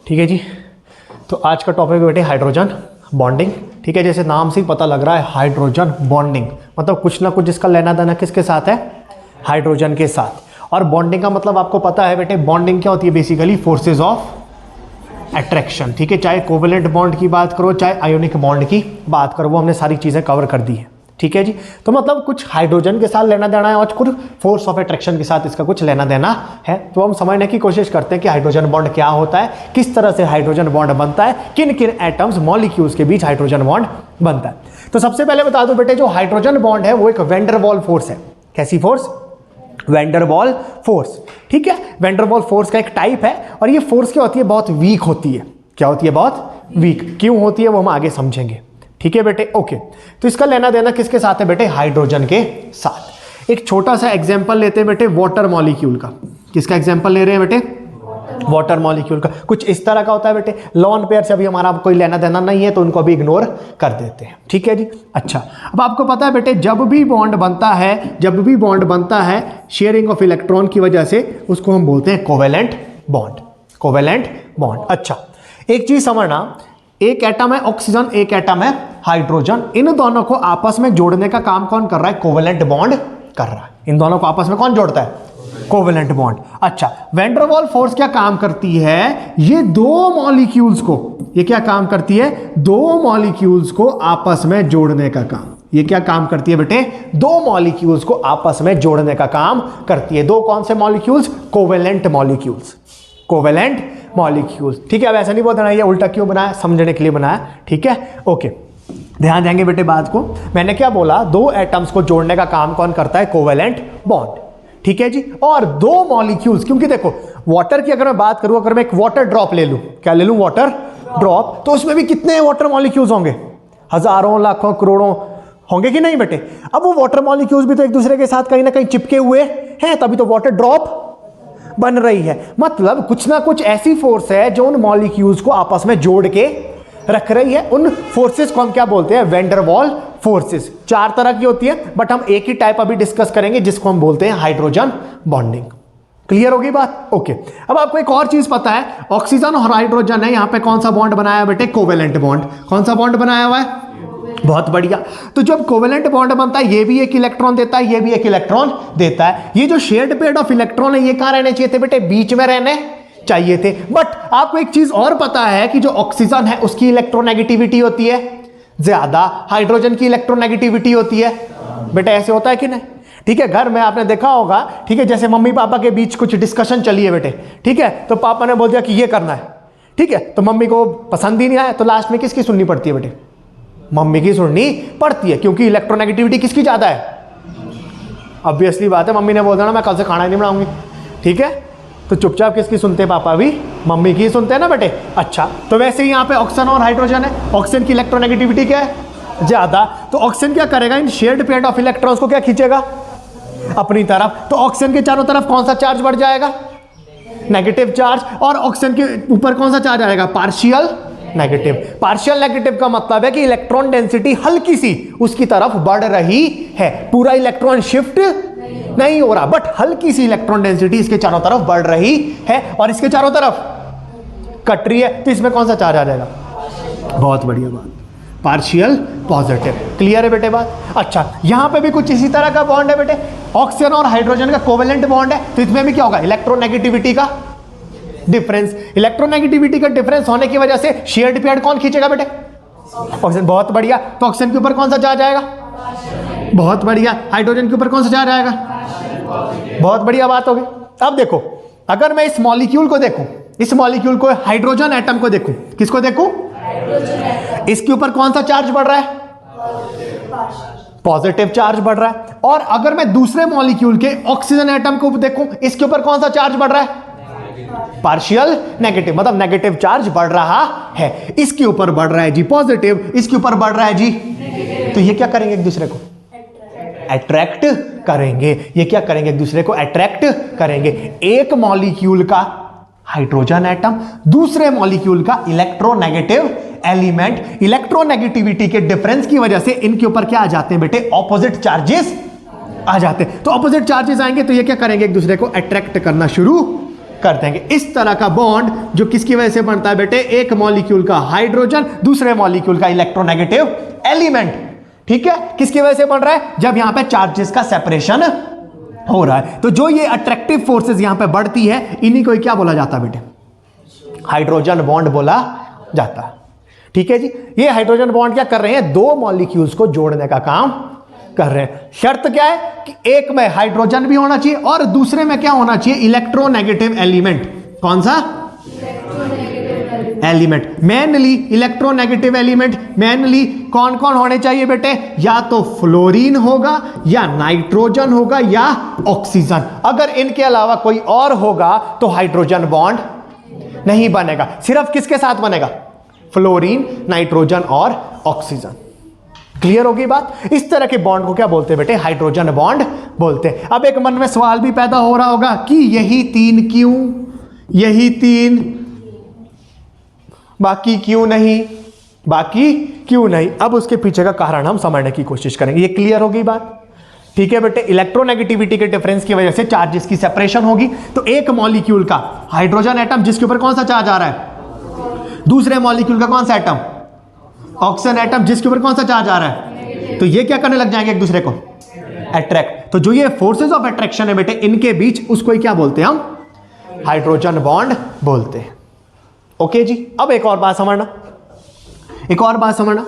ठीक है जी। तो आज का टॉपिक बेटे हाइड्रोजन बॉन्डिंग। ठीक है, जैसे नाम से ही पता लग रहा है हाइड्रोजन बॉन्डिंग, मतलब कुछ ना कुछ इसका लेना देना किसके साथ है? हाइड्रोजन के साथ। और बॉन्डिंग का मतलब आपको पता है बेटे, बॉन्डिंग क्या होती है? Basically forces of attraction. ठीक है, चाहे कोवेलेंट बॉन्ड की बात करो चाहे आयोनिक बॉन्ड की बात करो, वो हमने सारी चीजें कवर कर दी है। ठीक है जी। तो मतलब कुछ हाइड्रोजन के साथ लेना देना है और कुछ फोर्स ऑफ अट्रैक्शन के साथ इसका कुछ लेना देना है। तो हम समझने की कोशिश करते हैं कि हाइड्रोजन बॉन्ड क्या होता है, किस तरह से हाइड्रोजन बॉन्ड बनता है, किन किन एटम्स मॉलिक्यूल्स के बीच हाइड्रोजन बॉन्ड बनता है। तो सबसे पहले बता दो बेटे, जो हाइड्रोजन बॉन्ड है वो एक वैन डर वाल फोर्स है। कैसी फोर्स? वैन डर वाल फोर्स। ठीक है, वैन डर वाल फोर्स का एक टाइप है और ये फोर्स क्या होती है? बहुत वीक होती है। क्या होती है? बहुत वीक। क्यों होती है वो हम आगे समझेंगे। ठीक है बेटे, ओके। तो इसका लेना देना किसके साथ है बेटे? हाइड्रोजन के साथ। एक छोटा सा एग्जांपल लेते हैं बेटे वाटर मॉलिक्यूल का। किसका एग्जांपल ले रहे हैं बेटे? वाटर मॉलिक्यूल का। कुछ इस तरह का होता है बेटे, लॉन पेयर से अभी हमारा कोई लेना देना नहीं है तो उनको भी इग्नोर कर देते हैं। ठीक है जी। अच्छा, अब आपको पता है बेटे, जब भी बॉन्ड बनता है शेयरिंग ऑफ इलेक्ट्रॉन की वजह से, उसको हम बोलते हैं कोवेलेंट बॉन्ड। Covalent bond. अच्छा, एक चीज समझना, एक एटम है ऑक्सीजन, एक एटम है हाइड्रोजन। इन दोनों को आपस में जोड़ने का काम कौन कर रहा है? कोवेलेंट बॉन्ड कर रहा है। इन दोनों को आपस में कौन जोड़ता है? Covalent bond. अच्छा, वैन डर वाल फोर्स क्या काम करती है? ये दो मॉलिक्यूल्स को, ये क्या काम करती है? दो मॉलिक्यूल्स को आपस में जोड़ने का काम। ये क्या काम करती है बेटे? दो मॉलिक्यूल्स को आपस में जोड़ने का काम करती है। दो कौन से molecules? Covalent molecules. Covalent molecules. ठीक है, अब ऐसा नहीं बोल देना ये उल्टा क्यों बनाया, समझने के लिए बनाया। ठीक है, ओके। ध्यान देंगे बेटे बात को। मैंने क्या बोला? दो एटम्स को जोड़ने का काम कौन करता है? Covalent bond. ठीक है जी। और दो मॉलिक्यूल्स, क्योंकि देखो वाटर की अगर मैं बात करूं, अगर मैं एक वाटर ड्रॉप ले लूं, क्या ले लूं? वाटर ड्रॉप, तो उसमें भी कितने वाटर मॉलिक्यूल्स होंगे? हजारों, लाखों, करोड़ों होंगे कि नहीं बेटे? अब वो वाटर मॉलिक्यूल्स भी तो एक दूसरे के साथ कहीं ना कहीं चिपके हुए हैं, तभी तो वाटर ड्रॉप बन रही है। मतलब कुछ ना कुछ ऐसी फोर्स है जो उन मॉलिक्यूल्स को आपस में जोड़ के रख रही है। उन फोर्सेस को हम क्या बोलते हैं? वैन डर वाल फोर्सेस। चार तरह की होती है, बट हम एक ही टाइप अभी डिस्कस करेंगे जिसको हम बोलते हैं हाइड्रोजन बॉन्डिंग। क्लियर होगी बात? ओके। अब आपको एक और चीज पता है, ऑक्सीजन और हाइड्रोजन है, यहां पे कौन सा बॉन्ड बनाया है बेटे? Covalent bond. कौन सा बॉन्ड बनाया हुआ है? बहुत बढ़िया। तो जब कोवेलेंट बॉन्ड बनता है, ये भी एक इलेक्ट्रॉन देता है, ये भी एक इलेक्ट्रॉन देता है। ये जो शेयर्ड पेयर ऑफ इलेक्ट्रॉन है, ये कहां रहने चाहिए थे बेटे? बीच में रहने चाहिए थे। बट आपको एक चीज और पता है कि जो ऑक्सीजन है उसकी इलेक्ट्रोनेगेटिविटी होती है ज्यादा, हाइड्रोजन की इलेक्ट्रोनेगेटिविटी होती है। बेटा ऐसे होता है कि नहीं? ठीक है, घर में आपने देखा होगा, ठीक है, जैसे मम्मी पापा के बीच कुछ डिस्कशन चली है बेटे, ठीक है, तो पापा ने बोल दिया कि ये करना है, ठीक है, तो मम्मी को पसंद ही नहीं आया, तो लास्ट में किसकी सुननी पड़ती है बेटे? मम्मी की सुननी पड़ती है, क्योंकि इलेक्ट्रोनेगेटिविटी किसकी ज्यादा है? ऑब्वियसली बात है, मम्मी ने बोल देना मैं कल से खाना ही नहीं बनाऊंगी, ठीक है, तो चुपचाप किसकी सुनते हैं पापा भी? मम्मी की सुनते हैं ना बेटे। अच्छा, तो वैसे ही यहाँ पे ऑक्सीजन और हाइड्रोजन है, ऑक्सीजन की इलेक्ट्रोनेगेटिविटी क्या है? ज्यादा। तो ऑक्सीजन क्या करेगा? इन शेयर्ड पेयर ऑफ इलेक्ट्रॉन्स को क्या खींचेगा? अपनी तरफ। तो ऑक्सीजन के चारों तरफ कौन सा चार्ज बढ़ जाएगा? Negative charge. और ऑक्सीजन के ऊपर कौन सा चार्ज आएगा? Partial negative. पार्शियल नेगेटिव का मतलब है कि इलेक्ट्रॉन डेंसिटी हल्की सी उसकी तरफ बढ़ रही है, पूरा इलेक्ट्रॉन शिफ्ट नहीं हो रहा, बट हल्की सी इलेक्ट्रॉन डेंसिटी इसके चारों तरफ बढ़ रही है और इसके चारों तरफ कट रही है, तो इसमें कौन सा चार्ज आ जाएगा? बहुत बढ़िया बात, पार्शियल पॉजिटिव। क्लियर है बेटे बात? अच्छा, यहां पे भी कुछ इसी तरह का बॉन्ड है बेटे, ऑक्सीजन और हाइड्रोजन का कोवेलेंट बॉन्ड है, तो इसमें भी क्या होगा? इलेक्ट्रोनेगेटिविटी का डिफरेंस। इलेक्ट्रोनेगेटिविटी का डिफरेंस होने की वजह से शेयर्ड पेयर कौन खींचेगा बेटे? ऑक्सीजन। बहुत बढ़िया। तो ऑक्सीजन के ऊपर कौन सा चार्ज आएगा? बहुत बढ़िया। हाइड्रोजन के ऊपर कौन सा चार्ज आएगा? बहुत बढ़िया बात होगी। अब देखो, अगर मैं इस मॉलिक्यूल को देखूं, इस मॉलिक्यूल को, हाइड्रोजन एटम को देखूं, किसको देखूं? इसके ऊपर कौन सा चार्ज बढ़ रहा है? पॉजिटिव चार्ज बढ़ रहा है। और अगर मैं दूसरे मॉलिक्यूल के ऑक्सीजन एटम को देखूं, इसके ऊपर कौन सा चार्ज बढ़ रहा है? पार्शियल नेगेटिव, मतलब नेगेटिव चार्ज बढ़ रहा है। इसके ऊपर बढ़ रहा है जी पॉजिटिव, इसके ऊपर बढ़ रहा है जी, तो ये क्या करेंगे? एक दूसरे को अट्रैक्ट करेंगे। ये क्या करेंगे? एक दूसरे को अट्रैक्ट करेंगे। एक मॉलिक्यूल का हाइड्रोजन एटम, दूसरे मॉलिक्यूल का इलेक्ट्रोनेगेटिव एलिमेंट, इलेक्ट्रोनेगेटिविटी के डिफरेंस की वजह से इनके ऊपर क्या आ जाते हैं बेटे? ऑपोजिट चार्जेस आ जाते हैं। तो ऑपोजिट चार्जेस आएंगे तो ये क्या करेंगे, एक दूसरे को अट्रैक्ट करना शुरू कर देंगे। इस तरह का बॉन्ड जो किसकी वजह से बनता है बेटे, एक मॉलिक्यूल का हाइड्रोजन दूसरे मॉलिक्यूल का इलेक्ट्रोनेगेटिव एलिमेंट। ठीक है, किसकी वजह से बन रहा है, जब यहां पे चार्जेस का सेपरेशन हो रहा है। तो जो ये अट्रैक्टिव फोर्सेस यहां पे बढ़ती है, इन्हीं को क्या बोला जाता है बेटे, हाइड्रोजन बॉन्ड बोला जाता है। ठीक है जी, ये हाइड्रोजन बॉन्ड क्या कर रहे हैं, दो मॉलिक्यूल्स को जोड़ने का काम कर रहे हैं। शर्त क्या है कि एक में हाइड्रोजन भी होना चाहिए और दूसरे में क्या होना चाहिए, इलेक्ट्रोनेगेटिव एलिमेंट। कौन सा element, mainly electronegative element. Mainly कौन कौन होने चाहिए बेटे, या तो फ्लोरीन होगा या नाइट्रोजन होगा या ऑक्सीजन। अगर इनके अलावा कोई और होगा तो हाइड्रोजन बॉन्ड नहीं बनेगा। सिर्फ किसके साथ बनेगा, फ्लोरीन, नाइट्रोजन और ऑक्सीजन। क्लियर होगी बात। इस तरह के बॉन्ड को क्या बोलते हैं बेटे, हाइड्रोजन बॉन्ड बोलते हैं। अब एक मन में सवाल भी पैदा हो रहा होगा कि यही तीन क्यों, यही तीन, बाकी क्यों नहीं, बाकी क्यों नहीं। अब उसके पीछे का कारण हम समझने की कोशिश करेंगे। ये क्लियर होगी बात। ठीक है बेटे, इलेक्ट्रोनेगेटिविटी के डिफरेंस की वजह से चार्जेस की सेपरेशन होगी। तो एक मॉलिक्यूल का हाइड्रोजन एटम जिसके ऊपर कौन सा चार्ज आ रहा है, दूसरे मॉलिक्यूल का कौन सा एटम, ऑक्सीजन एटम जिसके ऊपर कौन सा चार्ज आ रहा है, तो ये क्या करने लग जाएंगे, एक दूसरे को अट्रैक्ट। तो जो ये फोर्सेस ऑफ अट्रैक्शन है बेटे इनके बीच, उसको क्या बोलते हैं हम, हाइड्रोजन बॉन्ड बोलते हैं। ओके जी, अब एक और बात समझना, एक और बात समझना,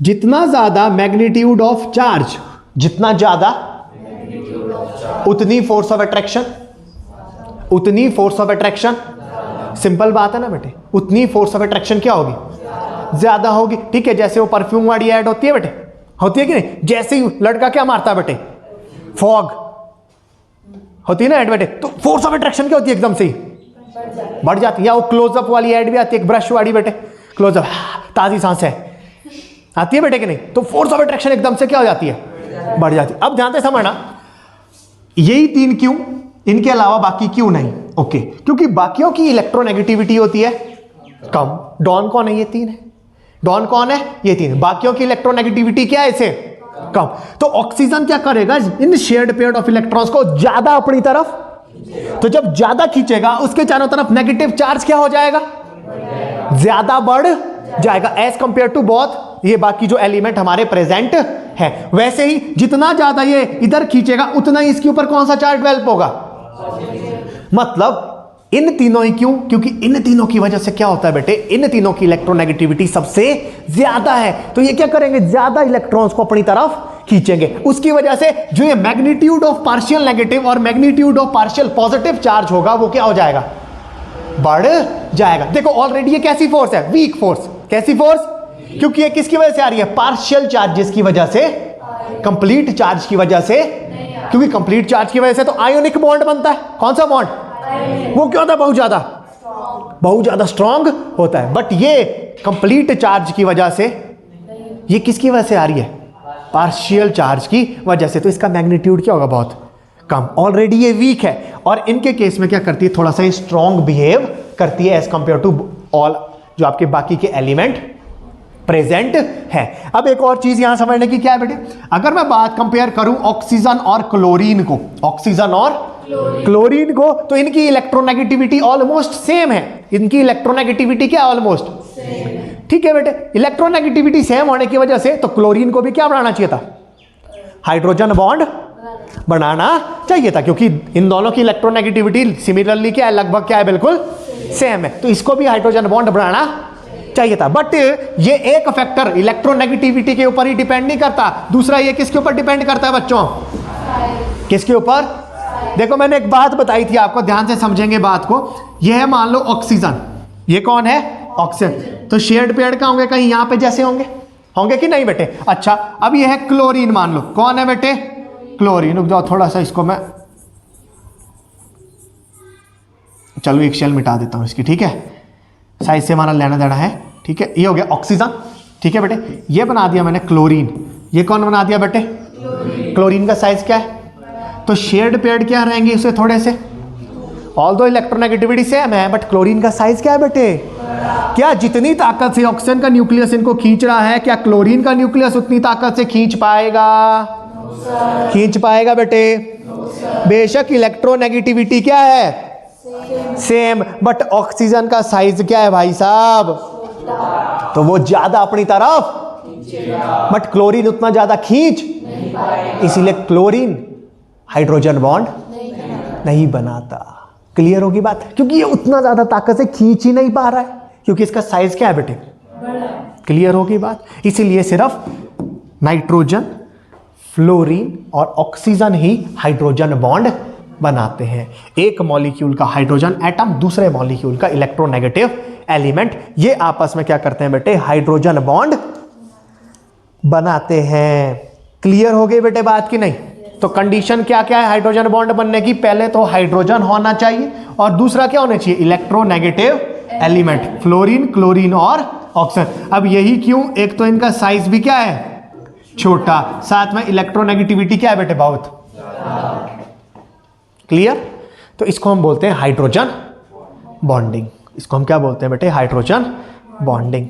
जितना ज्यादा मैग्नीट्यूड ऑफ चार्ज, जितना ज्यादा उतनी फोर्स ऑफ अट्रैक्शन, उतनी फोर्स ऑफ अट्रैक्शन। सिंपल बात है ना बेटे, उतनी फोर्स ऑफ अट्रैक्शन क्या होगी, ज्यादा होगी। ठीक है, जैसे वो परफ्यूम वाली ऐड होती है बेटे, होती है कि नहीं, जैसे ही लड़का क्या मारता है बेटे, फॉग होती है ना ऐड बेटे, तो फोर्स ऑफ अट्रैक्शन क्या होती है, एकदम से ही बढ़ जाती है। या वो क्लोजअप वाली ऐड भी आती है, एक ब्रश वाली बेटे, क्लोजअप, ताजी सांस है, आती है बेटे कि नहीं, तो फोर्स ऑफ अट्रैक्शन एकदम से क्या हो जाती है, बढ़ जाती है। अब ध्यान से समझना, यही तीन क्यों, इनके अलावा बाकी क्यों नहीं। ओके, क्योंकि बाकियों की इलेक्ट्रोनेगेटिविटी होती है कम। डॉन कौन है, ये तीन है। डॉन कौन है, ये तीन। बाकियों की इलेक्ट्रोनेगेटिविटी क्या है, इसे कम। तो ऑक्सीजन क्या करेगा, इन शेयर्ड पेयर ऑफ इलेक्ट्रॉन्स को ज्यादा अपनी तरफ, तो जब ज्यादा खींचेगा उसके चारों तरफ नेगेटिव चार्ज क्या हो जाएगा, ज्यादा बढ़ जाएगा एज कंपेयर टू बोथ ये बाकी जो एलिमेंट हमारे प्रेजेंट है। वैसे ही जितना ज्यादा ये इधर खींचेगा उतना ही इसके ऊपर कौन सा चार्ज डेवलप होगा, मतलब इन तीनों ही। क्यों, क्योंकि इन तीनों की वजह से क्या होता है बेटे, इन तीनों की इलेक्ट्रोनेगेटिविटी सबसे ज्यादा है। तो ये क्या करेंगे, ज्यादा इलेक्ट्रॉन्स को अपनी तरफ खींचेंगे। उसकी वजह से जो ये मैग्नीट्यूड ऑफ पार्शियल नेगेटिव और magnitude of partial positive charge होगा वो क्या हो जाएगा, बढ़ जाएगा। देखो ऑलरेडी ये कैसी फोर्स है, वीक फोर्स। कैसी फोर्स, क्योंकि ये किसकी वजह से आ रही है, पार्शियल चार्जेस की वजह से, कंप्लीट चार्ज की वजह से। क्योंकि कंप्लीट चार्ज की वजह से तो आयोनिक बॉन्ड बनता है। कौन सा बॉन्ड, वो क्या होता है, बहुत ज्यादा स्ट्रॉन्ग होता है। बट ये कंप्लीट चार्ज की वजह से, ये किसकी वजह से आ रही है, पार्शियल चार्ज की वजह से। तो इसका मैग्नीट्यूड क्या होगा, बहुत कम। ऑलरेडी ये वीक है और इनके केस में क्या करती है, थोड़ा सा स्ट्रॉन्ग बिहेव करती है एज कंपेयर टू ऑल जो आपके बाकी के एलिमेंट प्रेजेंट है। अब एक और चीज यहां समझने की क्या है बेटे, अगर मैं बात कंपेयर करूं ऑक्सीजन और क्लोरीन को, ऑक्सीजन और क्लोरीन को, तो इनकी इलेक्ट्रोनेगेटिविटी ऑलमोस्ट सेम है। इनकी इलेक्ट्रोनेगेटिविटी क्या, ऑलमोस्ट। ठीक है बेटे, इलेक्ट्रोनेगेटिविटी सेम होने की वजह से तो क्लोरीन को भी क्या बनाना चाहिए था, हाइड्रोजन बॉन्ड बनाना चाहिए था, क्योंकि इन दोनों की इलेक्ट्रोनेगेटिविटी सिमिलरली क्या है, लगभग क्या है, बिल्कुल सेम है। तो इसको भी हाइड्रोजन बॉन्ड बनाना चाहिए था। बट ये एक फैक्टर इलेक्ट्रोनेगेटिविटी के ऊपर ही डिपेंड नहीं करता, दूसरा ये किसके ऊपर डिपेंड करता है बच्चों, किसके ऊपर। देखो मैंने एक बात बताई थी आपको, ध्यान से समझेंगे बात को। यह है मान लो ऑक्सीजन, ये कौन है, ऑक्सीजन। तो शेयर्ड पेयर का होंगे, कहीं यहां पे जैसे होंगे, होंगे कि नहीं बेटे। अच्छा, अब ये है क्लोरीन, मान लो कौन है बेटे, क्लोरीन। रुक जाओ थोड़ा सा, इसको मैं, चलो एक शेल मिटा देता हूं इसकी, ठीक है, साइज से हमारा लेना देना है। ठीक है, ये हो गया ऑक्सीजन। ठीक है बेटे, ये बना दिया मैंने क्लोरीन। ये कौन बना दिया बेटे, क्लोरीन का साइज क्या है, तो शेयर्ड पेयर क्या रहेंगे उसे थोड़े से, ऑल्दो इलेक्ट्रोनेगेटिविटी सेम है, बट क्लोरीन का साइज क्या है बेटे, क्या जितनी ताकत से ऑक्सीजन का न्यूक्लियस इनको खींच रहा है, क्या क्लोरीन का न्यूक्लियस उतनी ताकत से खींच पाएगा, खींच पाएगा बेटे? बेशक इलेक्ट्रोनेगेटिविटी क्या है? सेम, बट ऑक्सीजन का साइज क्या है भाई साहब? तो वो ज्यादा अपनी तरफ, बट क्लोरीन उतना ज्यादा खींच, इसीलिए क्लोरीन हाइड्रोजन बॉन्ड नहीं बनाता। क्लियर होगी बात? क्योंकि ये उतना ज्यादा ताकत से खींच ही नहीं पा रहा है, क्योंकि इसका साइज क्या है बेटे? क्लियर होगी बात? इसीलिए सिर्फ नाइट्रोजन, फ्लोरीन और ऑक्सीजन ही हाइड्रोजन बॉन्ड बनाते हैं। एक मॉलिक्यूल का हाइड्रोजन एटम दूसरे मॉलिक्यूल का इलेक्ट्रोनेगेटिव एलिमेंट, ये आपस में क्या करते हैं बेटे? हाइड्रोजन बॉन्ड बनाते हैं। क्लियर हो गई बेटे बात की नहीं? तो कंडीशन क्या क्या है हाइड्रोजन बॉन्ड बनने की? पहले तो हाइड्रोजन होना चाहिए, और दूसरा क्या होना चाहिए? इलेक्ट्रोनेगेटिव एलिमेंट, फ्लोरीन, क्लोरीन और ऑक्सीजन। अब यही क्यों? एक तो इनका साइज भी क्या है? छोटा, साथ में इलेक्ट्रोनेगेटिविटी क्या है बेटे? बहुत। क्लियर? तो इसको हम बोलते हैं हाइड्रोजन बॉन्डिंग। इसको हम क्या बोलते हैं बेटे? Hydrogen bonding.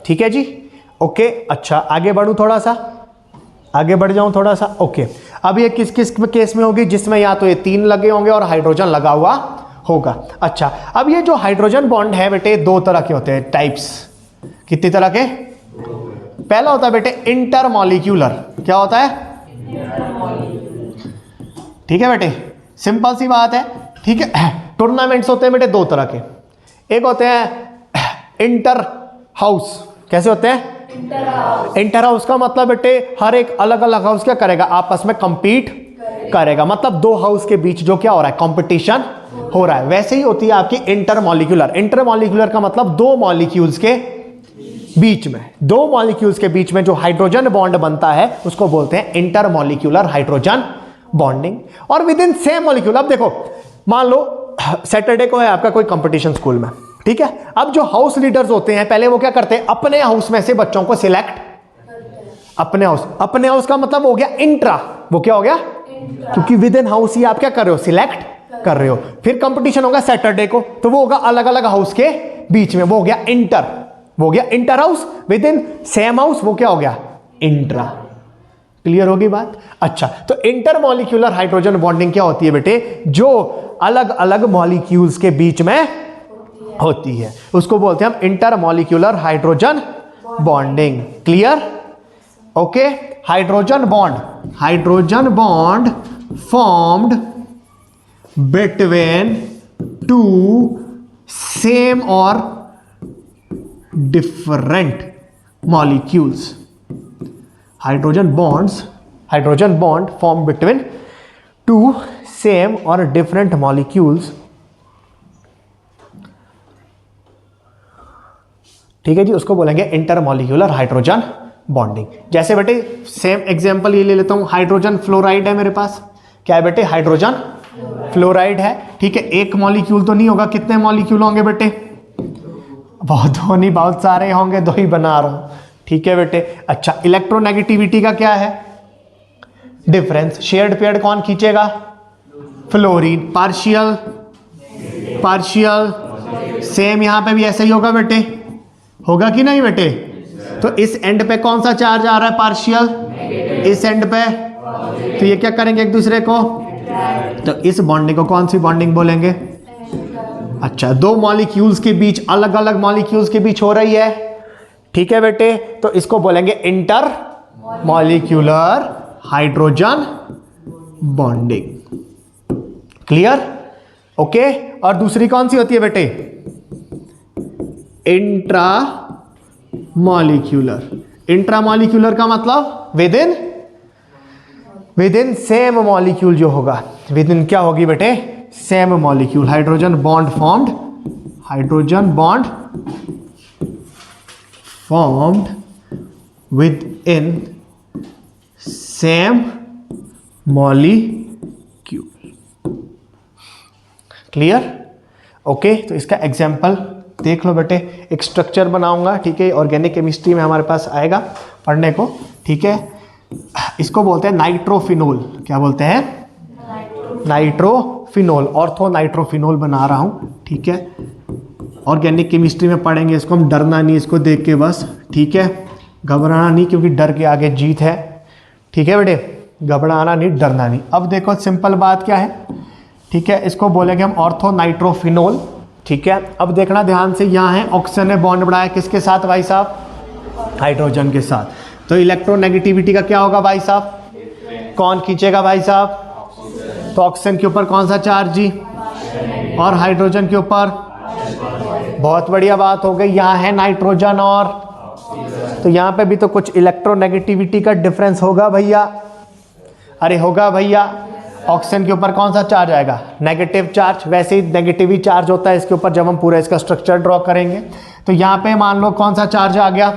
ठीक है जी? ओके, अच्छा आगे बढ़ूं, थोड़ा सा आगे बढ़ जाऊं थोड़ा सा। ओके, अब ये किस किस केस में होगी? जिसमें या तो ये 3 लगे होंगे और हाइड्रोजन लगा हुआ होगा। अच्छा, अब ये जो हाइड्रोजन बॉन्ड है बेटे, 2 तरह के होते हैं, टाइप्स। कितनी तरह के? पहला होता है बेटे इंटरमॉलिक्यूलर। क्या होता है? ठीक है बेटे, सिंपल सी बात है। ठीक है, टूर्नामेंट्स होते हैं बेटे 2 तरह के। एक होते हैं इंटर हाउस। कैसे होते हैं? इंटर हाउस का मतलब बेटे हर एक अलग अलग हाउस क्या करेगा? आपस में कंपीट करेगा। मतलब 2 हाउस के बीच जो क्या हो रहा है? कंपटीशन हो रहा है। वैसे ही होती है आपकी इंटरमॉलिक्यूलर। इंटरमॉलिक्यूलर का मतलब 2 मॉलिक्यूल्स के बीच में, 2 मॉलिक्यूल्स के बीच में जो हाइड्रोजन बॉन्ड बनता है उसको बोलते हैं इंटरमॉलिक्यूलर हाइड्रोजन बॉन्डिंग। और विद इन सेम मॉलिक्यूल, अब देखो मान लो सैटरडे को है आपका कोई कंपटीशन स्कूल में, ठीक है। अब जो हाउस लीडर्स होते हैं पहले वो क्या करते हैं? अपने हाउस में से बच्चों को सिलेक्ट, अपने हाउस का मतलब हो गया इंट्रा। वो क्या हो गया? क्योंकि विद इन हाउस ही आप क्या कर रहे हो? सिलेक्ट कर रहे हो। फिर कंपटीशन होगा सैटरडे को, तो वो होगा अलग अलग हाउस के बीच में, वो हो गया इंटर। वो हो गया inter house. With in same house वो क्या हो गया? इंट्रा। क्लियर होगी बात? अच्छा, तो इंटरमॉलिक्यूलर हाइड्रोजन बॉन्डिंग क्या होती है बेटे? जो अलग अलग मॉलिक्यूल्स के बीच में होती है उसको बोलते हैं हम intermolecular hydrogen bonding. Clear? Okay, hydrogen bond formed between 2 same और different molecules. Hydrogen bond form between 2 same और डिफरेंट मॉलिक्यूल्स। ठीक है जी, उसको बोलेंगे इंटरमॉलिक्यूलर हाइड्रोजन बॉन्डिंग। जैसे बेटे सेम एग्जांपल ये ले लेता हूं, हाइड्रोजन फ्लोराइड है मेरे पास। क्या है बेटे? हाइड्रोजन फ्लोराइड है। ठीक है, एक मॉलिक्यूल तो नहीं होगा, कितने मॉलिक्यूल होंगे बेटे? बहुत सारे होंगे, 2 ही बना रहा हूं। ठीक है बेटे, अच्छा इलेक्ट्रोनेगेटिविटी का क्या है? डिफरेंस। शेयर्ड पेयर कौन खींचेगा? फ्लोरीन। पार्शियल सेम यहां पे भी ऐसा ही होगा बेटे, होगा कि नहीं बेटे? तो इस एंड पे कौन सा चार्ज आ रहा है? पार्शियल। इस एंड पे तो ये क्या करेंगे एक दूसरे को? तो इस बॉन्डिंग को कौन सी बॉन्डिंग बोलेंगे? अच्छा, 2 मॉलिक्यूल्स के बीच, अलग अलग मॉलिक्यूल्स के बीच हो रही है। ठीक है बेटे, तो इसको बोलेंगे inter molecular hydrogen bonding. Clear? Okay, और दूसरी कौन सी होती है बेटे? इंट्रा मॉलिक्यूलर का मतलब विद इन सेम मॉलिक्यूल जो होगा, विद इन क्या होगी बेटे? Same molecule. Hydrogen bond formed with in same molecule. Clear? Okay, तो इसका एग्जाम्पल देख लो बेटे। एक स्ट्रक्चर बनाऊंगा, ठीक है, ऑर्गेनिक केमिस्ट्री में हमारे पास आएगा पढ़ने को। ठीक है, इसको बोलते हैं नाइट्रोफिनोल। क्या बोलते हैं? नाइट्रोफिनोल। ऑर्थो नाइट्रोफिनोल बना रहा हूं। ठीक है, ऑर्गेनिक केमिस्ट्री में पढ़ेंगे इसको हम, डरना नहीं इसको देख के बस। ठीक है, घबराना नहीं, क्योंकि डर के आगे जीत है। ठीक है बेटे, घबराना नहीं, डरना नहीं। अब देखो सिंपल बात क्या है, ठीक है, इसको बोलेंगे हम ऑर्थो नाइट्रोफिनोल, ठीक है। अब देखना ध्यान से, यहाँ है ऑक्सीजन ने बॉन्ड बढ़ाया किसके साथ भाई साहब, हाइड्रोजन के साथ। तो इलेक्ट्रोनेगेटिविटी का क्या होगा भाई साहब, कौन खींचेगा भाई साहब, तो ऑक्सीजन के ऊपर कौन सा चार्ज जी, और हाइड्रोजन के ऊपर, बहुत बढ़िया बात हो गई। यहाँ है नाइट्रोजन और, तो यहाँ पे भी तो कुछ इलेक्ट्रोनेगेटिविटी का डिफरेंस होगा भैया, अरे होगा भैया। ऑक्सीजन के ऊपर कौन सा चार्ज आएगा, नेगेटिव चार्ज, वैसे ही नेगेटिव ही चार्ज होता है इसके ऊपर जब हम पूरा इसका स्ट्रक्चर ड्रॉ करेंगे। तो यहाँ पे मान लो कौन सा चार्ज आ गया,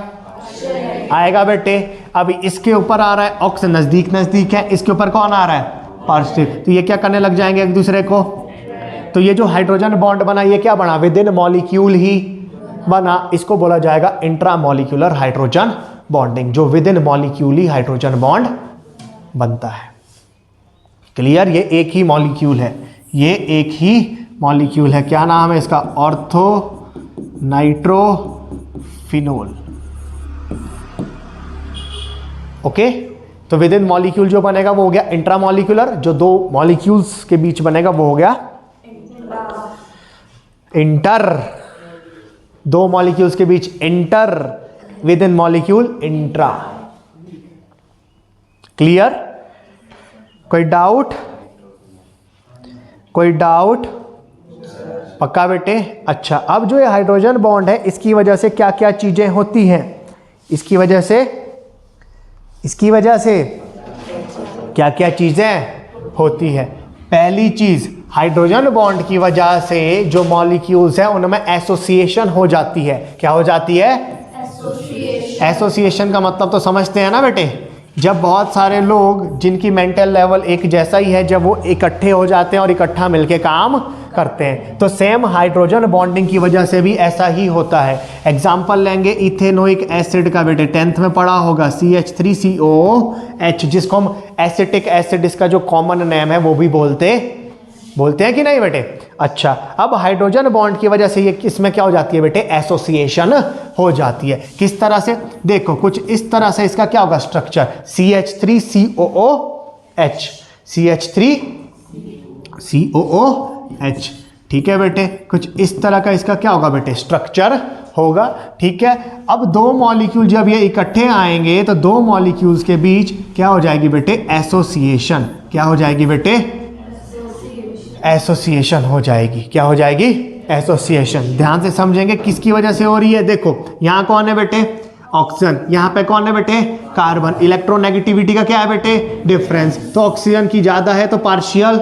आएगा बेटे। अभी इसके ऊपर आ रहा है ऑक्सीजन, नजदीक नजदीक है, इसके ऊपर कौन आ रहा है, पॉजिटिव। तो ये क्या करने लग जाएंगे एक दूसरे को, तो ये जो हाइड्रोजन बॉन्ड बना ये क्या बना, विद इन मॉलिक्यूल ही बना, इसको बोला जाएगा इंट्रामॉलिक्यूलर हाइड्रोजन बॉन्डिंग, जो with in molecule he hydrogen bond बनता है। क्लियर, ये एक ही मॉलिक्यूल है, ये एक ही मॉलिक्यूल है, क्या नाम है इसका, ऑर्थो नाइट्रोफिनोल। ओके, तो विद इन मॉलिक्यूल जो बनेगा वो हो गया इंट्रामॉलिक्यूलर, जो दो मॉलिक्यूल्स के बीच बनेगा वो हो गया इंटर, दो मॉलिक्यूल्स के बीच inter, within molecule intra. Clear, कोई डाउट, कोई डाउट, पक्का बेटे। अच्छा, अब जो ये हाइड्रोजन बॉन्ड है इसकी वजह से क्या क्या चीजें होती हैं, इसकी वजह से क्या क्या चीजें होती है। पहली चीज, हाइड्रोजन बॉन्ड की वजह से जो मॉलिक्यूल्स हैं उनमें एसोसिएशन हो जाती है। क्या हो जाती है, एसोसिएशन का मतलब तो समझते हैं ना बेटे, जब बहुत सारे लोग जिनकी मेंटल लेवल एक जैसा ही है, जब वो इकट्ठे हो जाते हैं और इकट्ठा मिलके काम करते हैं, तो सेम हाइड्रोजन बॉन्डिंग की वजह से भी ऐसा ही होता है। एग्जाम्पल लेंगे इथेनोइक एसिड का, बेटे 10th में पढ़ा होगा, CH3COOH, जिसको हम एसिटिक एसिड, इसका जो कॉमन नेम है वो भी बोलते हैं कि नहीं बेटे। अच्छा, अब हाइड्रोजन बॉन्ड की वजह से ये इसमें क्या हो जाती है बेटे, एसोसिएशन हो जाती है। किस तरह से, देखो कुछ इस तरह से इसका क्या होगा स्ट्रक्चर, CH3COOH, CH3COOH, ठीक है बेटे, कुछ इस तरह का इसका क्या होगा बेटे, स्ट्रक्चर होगा, ठीक है। अब दो मॉलिक्यूल जब ये इकट्ठे आएंगे तो दो मॉलिक्यूल्स के बीच क्या हो जाएगी बेटे, एसोसिएशन। क्या हो जाएगी बेटे, एसोसिएशन हो जाएगी। क्या हो जाएगी, एसोसिएशन। ध्यान से समझेंगे किसकी वजह से हो रही है। देखो यहाँ कौन है बेटे, ऑक्सीजन, यहाँ पे कौन है बेटे, कार्बन। इलेक्ट्रोनेगेटिविटी का क्या है बेटे, डिफरेंस, तो ऑक्सीजन की ज्यादा है तो पार्शियल,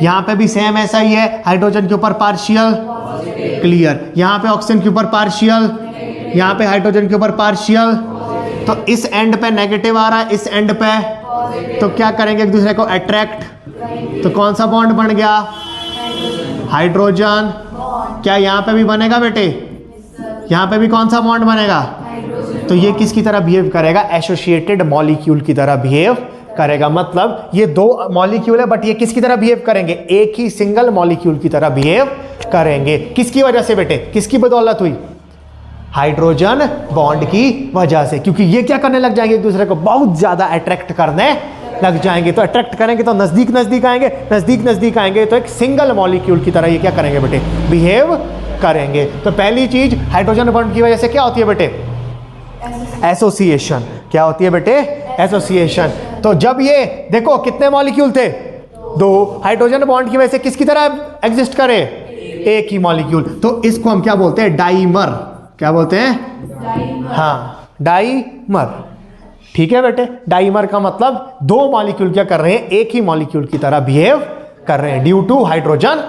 यहाँ पे भी सेम ऐसा ही है, हाइड्रोजन के ऊपर पार्शियल, क्लियर। यहाँ पे ऑक्सीजन के ऊपर पार्शियल, यहाँ पे हाइड्रोजन के ऊपर पार्शियल, तो इस एंड पे नेगेटिव आ रहा है, इस एंड पे, तो क्या करेंगे एक दूसरे को अट्रैक्ट, तो कौन सा बॉन्ड बन गया, हाइड्रोजन। क्या यहाँ पे भी बनेगा बेटे, यहाँ पे भी कौन सा बॉन्ड बनेगा, तो ये किसकी तरह बिहेव करेगा, एसोसिएटेड मॉलिक्यूल की तरह बिहेव करेगा। मतलब ये दो मॉलिक्यूल है बट ये किसकी तरह बिहेव करेंगे, एक ही सिंगल मॉलिक्यूल की तरह बिहेव करेंगे। किसकी वजह से बेटे, किसकी बदौलत हुई, हाइड्रोजन बॉन्ड की वजह से, क्योंकि ये क्या करने लग जाएंगे एक दूसरे को, बहुत ज्यादा अट्रैक्ट करने लग जाएंगे। तो अट्रैक्ट करेंगे तो नजदीक नजदीक आएंगे, नजदीक नजदीक आएंगे तो एक सिंगल मॉलिक्यूल की तरह ये क्या करेंगे बेटे, बिहेव करेंगे। तो पहली चीज हाइड्रोजन बॉन्ड की वजह से क्या होती है बेटे, एसोसिएशन। क्या होती है बेटे, एसोसिएशन। तो जब ये देखो कितने मॉलिक्यूल थे, दो, हाइड्रोजन बॉन्ड की वजह से किसकी तरह एग्जिस्ट करे, एक ही मॉलिक्यूल, तो इसको हम क्या बोलते हैं, डाइमर। क्या बोलते हैं, हाँ, डाइमर, ठीक है बेटे। डाइमर का मतलब दो मॉलिक्यूल क्या कर रहे हैं, एक ही मॉलिक्यूल की तरह बिहेव कर रहे हैं due to hydrogen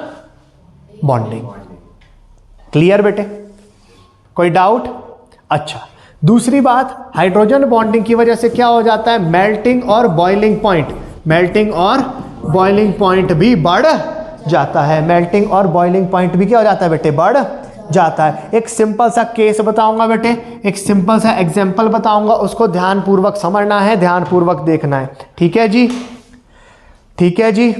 bonding. Clear बेटे, कोई डाउट। अच्छा, दूसरी बात, हाइड्रोजन बॉन्डिंग की वजह से क्या हो जाता है, मेल्टिंग और बॉइलिंग पॉइंट, मेल्टिंग और बॉइलिंग पॉइंट भी बढ़ जाता है। मेल्टिंग और बॉइलिंग पॉइंट भी क्या हो जाता है बेटे, बढ़ जाता है। एक सिंपल सा केस बताऊंगा बेटे, एक सिंपल सा एग्जांपल बताऊंगा, उसको ध्यानपूर्वक समझना है, ध्यानपूर्वक देखना है, ठीक है जी, ठीक है जी,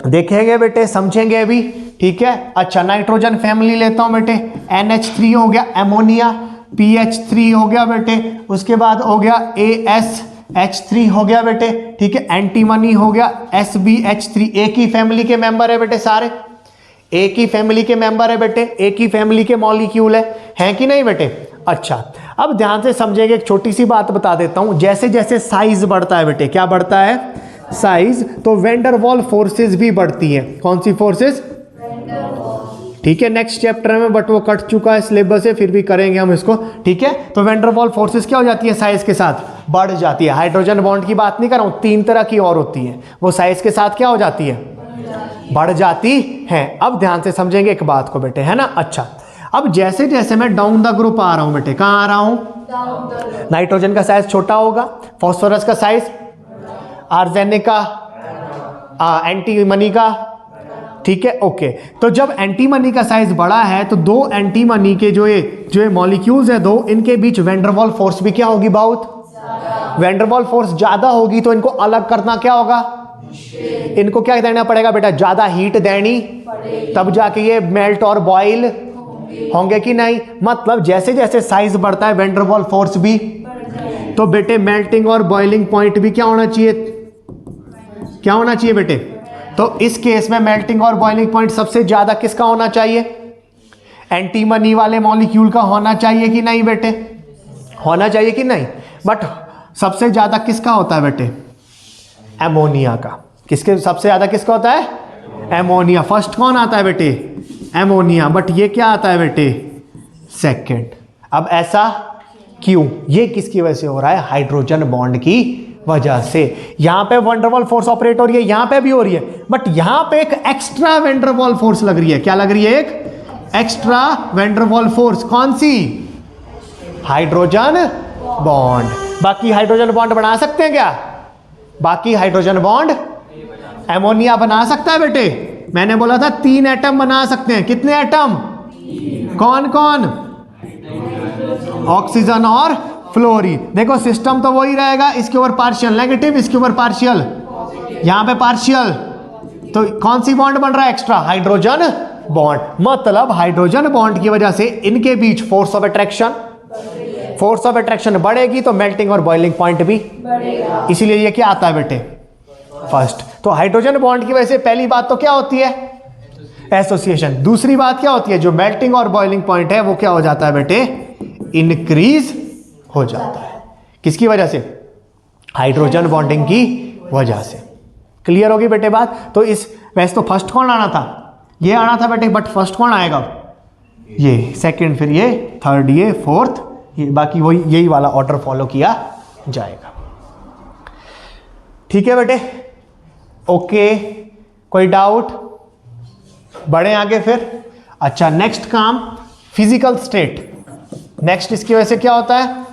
देखेंगे बेटे, समझेंगे अभी, ठीक है। अच्छा, नाइट्रोजन फैमिली लेता हूं बेटे, NH3 हो गया, एमोनिया, PH3 हो गया बेटे, उसके बाद हो गया H3 हो गया बेटे, ठीक है, एंटीमनी हो गया, SbH3, एक ही फैमिली के मेंबर है बेटे, सारे एक ही फैमिली के मेंबर है बेटे, एक ही फैमिली के मॉलिक्यूल है कि नहीं बेटे। अच्छा, अब ध्यान से समझेंगे, एक छोटी सी बात बता देता हूं, जैसे जैसे साइज बढ़ता है बेटे, क्या बढ़ता है, साइज, तो वैन डर वाल फोर्सेस भी बढ़ती है। कौन सी फोर्सेस, ठीक है, नेक्स्ट चैप्टर में, बट वो कट चुका है सिलेबस से, फिर भी करेंगे हम इसको, ठीक है। तो वैन डर वाल फोर्सेस क्या हो जाती है, साइज के साथ बढ़ जाती है। हाइड्रोजन बॉन्ड की बात नहीं कर रहा हूं, 3 तरह की और होती है, वो साइज के साथ क्या हो जाती है, बढ़ जाती है। अब ध्यान से समझेंगे एक बात को बेटे, है ना। अच्छा, अब जैसे जैसे मैं डाउन द ग्रुप आ रहा हूं बेटे, कहां आ रहा हूं, नाइट्रोजन का साइज छोटा होगा, फास्फोरस का साइज, आर्सेनिक का, एंटीमनी का, ठीक है, ओके। तो जब एंटीमनी का साइज बड़ा है तो दो एंटीमनी के जो ये मॉलिक्यूल्स है दो, इनके बीच वैन डर वाल फोर्स भी क्या होगी, बहुत वैन डर वाल फोर्स ज्यादा होगी, तो इनको अलग करना क्या होगा, इनको क्या देना पड़ेगा बेटा, ज्यादा हीट देनी, तब जाके ये मेल्ट और बॉयल होंगे कि नहीं। मतलब जैसे जैसे साइज बढ़ता है वैन डर वाल फोर्स भी, तो बेटे मेल्टिंग और बॉइलिंग पॉइंट भी क्या होना चाहिए, क्या होना चाहिए बेटे। तो इस केस में मेल्टिंग और बॉइलिंग पॉइंट सबसे ज्यादा किसका होना चाहिए, एंटीमनी वाले मॉलिक्यूल का होना चाहिए कि नहीं बेटे, होना चाहिए कि नहीं। बट सबसे ज्यादा किसका होता है बेटे, एमोनिया का। किसके सबसे ज्यादा किसका होता है, एमोनिया। फर्स्ट कौन आता है बेटे, एमोनिया, बट ये क्या आता है बेटे, सेकंड। अब ऐसा क्यों, ये किसकी वजह से हो रहा है, हाइड्रोजन बॉन्ड की वजह से। यहां पे वैन डर वाल फोर्स ऑपरेट हो रही है, यहां पे भी हो रही है, बट यहां पे एक एक्स्ट्रा वैन डर वाल फोर्स लग रही है। क्या लग रही है, एक एक्स्ट्रा वैन डर वाल फोर्स। कौन सी, हाइड्रोजन बॉन्ड। बाकी हाइड्रोजन बॉन्ड बना सकते हैं क्या, बाकी हाइड्रोजन बॉन्ड एमोनिया बना सकता है बेटे। मैंने बोला था 3 एटम बना सकते हैं, कितने एटम, कौन कौन, ऑक्सीजन और फ्लोरीन। देखो सिस्टम तो वही रहेगा, इसके ऊपर पार्शियल नेगेटिव, इसके ऊपर पार्शियल, यहां पे पार्शियल, तो कौन सी बॉन्ड बन रहा है, एक्स्ट्रा हाइड्रोजन बॉन्ड। मतलब हाइड्रोजन बॉन्ड की वजह से इनके बीच force of attraction, force of attraction बढ़ेगी तो मेल्टिंग और बॉइलिंग पॉइंट भी बढ़ेगा, इसीलिए ये क्या आता है बेटे, फर्स्ट। तो हाइड्रोजन बॉन्ड की वजह से पहली बात तो क्या होती है, एसोसिएशन। दूसरी बात क्या होती है, जो मेल्टिंग और बॉइलिंग पॉइंट है वो क्या हो जाता है बेटे, इंक्रीज हो जाता है। किसकी वजह से, हाइड्रोजन बॉन्डिंग की वजह से। क्लियर होगी बेटे बात। तो इस वैसे तो फर्स्ट कौन आना था, ये आना था बेटे, बट फर्स्ट कौन आएगा, ये, सेकंड, फिर ये, थर्ड, ये, फोर्थ, ये, बाकी वही यही वाला ऑर्डर फॉलो किया जाएगा। ठीक है बेटे, ओके, कोई डाउट, बढ़े आगे फिर। अच्छा, नेक्स्ट काम, फिजिकल स्टेट। नेक्स्ट इसकी वजह से क्या होता है,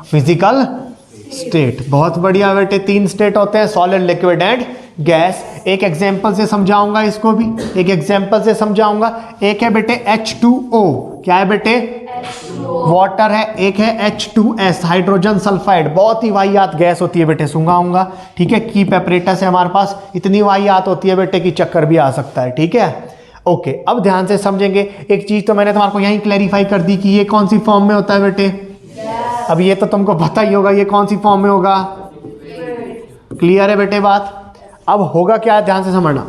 फिजिकल स्टेट। बहुत बढ़िया बेटे, 3 स्टेट होते हैं, सॉलिड, लिक्विड एंड गैस। एक एग्जांपल से समझाऊंगा इसको भी, एक एग्जांपल से समझाऊंगा। एक है बेटे H2O, क्या है बेटे, वाटर है। एक है H2S, हाइड्रोजन सल्फाइड, बहुत ही वाहियात गैस होती है बेटे, सुंगाऊंगा, ठीक है। कीप एपरेटस है हमारे पास, इतनी वाहियात होती है बेटे कि चक्कर भी आ सकता है, ठीक है, ओके। अब ध्यान से समझेंगे, एक चीज तो मैंने तुम्हारे को यहीं क्लैरिफाई कर दी कि ये कौन सी फॉर्म में होता है बेटे। अब ये तो तुमको पता ही होगा ये कौन सी फॉर्म में होगा, क्लियर है बेटे बात। अब होगा क्या, ध्यान से समझना,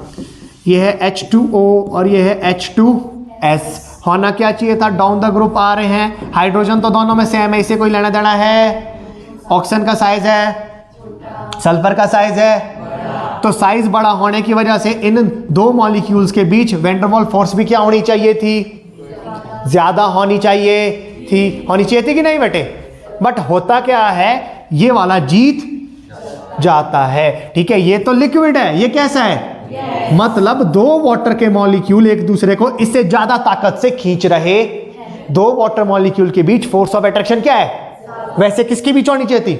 ये है H2O और ये है H2S। होना क्या चाहिए था, डाउन द ग्रुप आ रहे हैं, हाइड्रोजन तो दोनों में सेम है, इसे कोई लेना देना है, ऑक्सीजन का साइज है, सल्फर का साइज है, तो साइज बड़ा होने की वजह से इन दो मॉलिक्यूल्स के बीच वैन डर वाल फोर्स भी क्या होनी चाहिए थी, ज्यादा होनी चाहिए थी, होनी चाहिए थी कि नहीं बेटे। बट होता क्या है, ये वाला जीत जाता है, ठीक है। ये तो लिक्विड है, ये कैसा है, मतलब 2 वाटर के मॉलिक्यूल एक दूसरे को इससे ज्यादा ताकत से खींच रहे। 2 वाटर मॉलिक्यूल के बीच फोर्स ऑफ अट्रैक्शन क्या है, वैसे किसके बीच होनी चाहिए थी,